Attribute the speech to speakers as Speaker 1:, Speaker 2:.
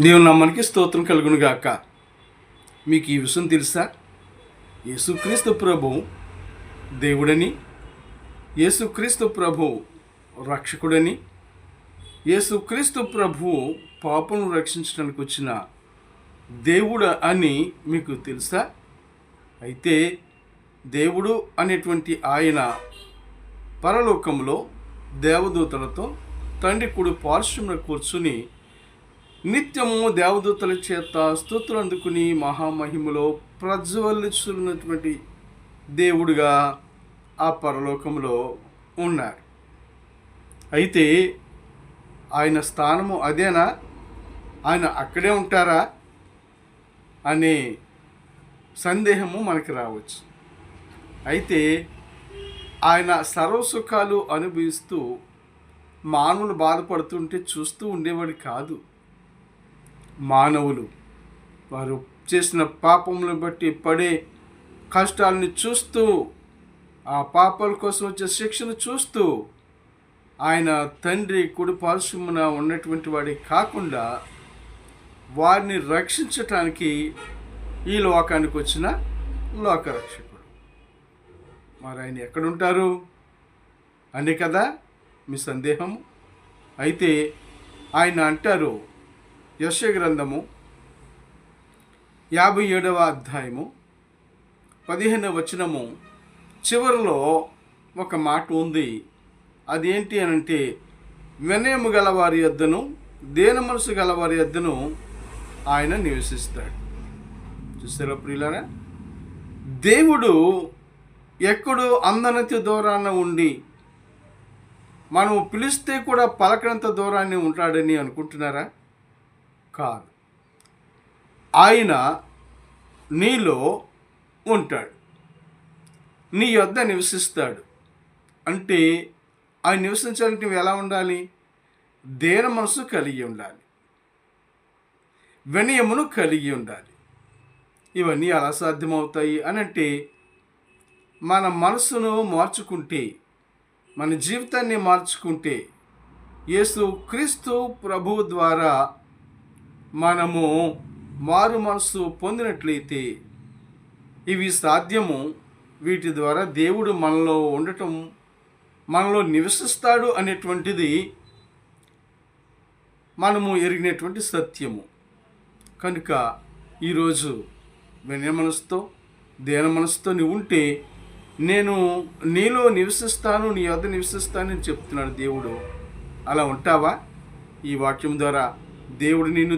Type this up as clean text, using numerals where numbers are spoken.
Speaker 1: దేవుని నామానికి స్తోత్రం కలుగును గాక. మీకు ఈ విషయం తెలుసా? యేసుక్రీస్తు ప్రభు దేవుడని, యేసుక్రీస్తు ప్రభు రక్షకుడని, యేసుక్రీస్తు ప్రభు పాపను రక్షించడానికి వచ్చిన దేవుడు అని మీకు తెలుసా? అయితే దేవుడు అనేటువంటి ఆయన పరలోకంలో దేవదూతలతో తండ్రి కుడి పార్శ్వమున కూర్చుని నిత్యము దేవదూతల చేత స్తుతులు అందుకుని మహామహిమలో ప్రజ్వలిస్తున్నటువంటి దేవుడుగా ఆ పరలోకంలో ఉన్నారు. అయితే ఆయన స్థానము అదేనా? ఆయన అక్కడే ఉంటారా అనే సందేహము మనకి రావచ్చు. అయితే ఆయన సర్వసుఖాలు అనుభవిస్తూ మానవులు బాధపడుతుంటే చూస్తూ ఉండేవాడు కాదు. మానవులు వారు చేసిన పాపములను బట్టి పడే కష్టాలని చూస్తూ, ఆ పాపాల కోసం వచ్చే శిక్షను చూస్తూ ఆయన తండ్రి కుడి పార్శ్వమున ఉన్నటువంటి వాడే కాకుండా వారిని రక్షించటానికి ఈ లోకానికి వచ్చిన లోకరక్షకుడు. మరి ఆయన ఎక్కడుంటారు అని కదా మీ సందేహము. అయితే ఆయన అంటారు, యెషయా గ్రంథము 57వ అధ్యాయము 15వ వచనము చివరిలో ఒక మాట ఉంది. అదేంటి అనంటే, వినయము గలవారి యొద్దను దీన మనసు గలవారి యొద్దను ఆయన నివసిస్తాడు. చూసారా ప్రియులారా? దేవుడు ఎక్కడో అందనంత దూరాన ఉండి మనం పిలిస్తే కూడా పలకనంత దూరాన్ని ఉంటాడని అనుకుంటున్నారా? కాదు. ఆయన నీలో ఉంటాడు, నీ యొద్ద నివసిస్తాడు. అంటే ఆయన నివసించాలంటే నువ్వు ఎలా ఉండాలి? దీన మనసు కలిగి ఉండాలి, వినయమును కలిగి ఉండాలి. ఇవన్నీ ఎలా సాధ్యమవుతాయి అని అంటే, మన మనసును మార్చుకుంటే, మన జీవితాన్ని మార్చుకుంటే, యేసుక్రీస్తు ప్రభువు ద్వారా మనము మారు మనసు పొందినట్లయితే ఇవి సాధ్యము. వీటి ద్వారా దేవుడు మనలో ఉండటం, మనలో నివసిస్తాడు అనేటువంటిది మనము ఎరిగినటువంటి సత్యము. కనుక ఈరోజు వినయ మనసుతో దీన మనసుతో నువ్వు ఉంటే, నేను నీలో నివసిస్తాను, నీ వద్ద నివసిస్తానని చెప్తున్నాడు దేవుడు. అలా ఉంటావా? ఈ వాక్యం ద్వారా దేవుడు నిన్ను